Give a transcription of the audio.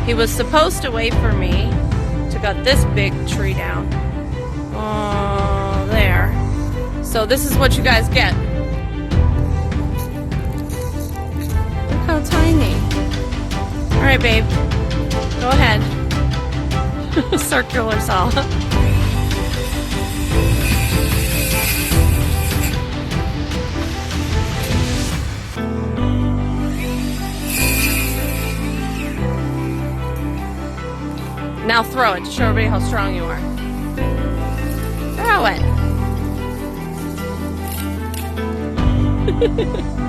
He was supposed to wait for me to cut this big tree down. Oh, there. So this is what you guys get. Look how tiny. All right, babe. Go ahead. Circular saw. Now throw it to show everybody how strong you are. Throw it.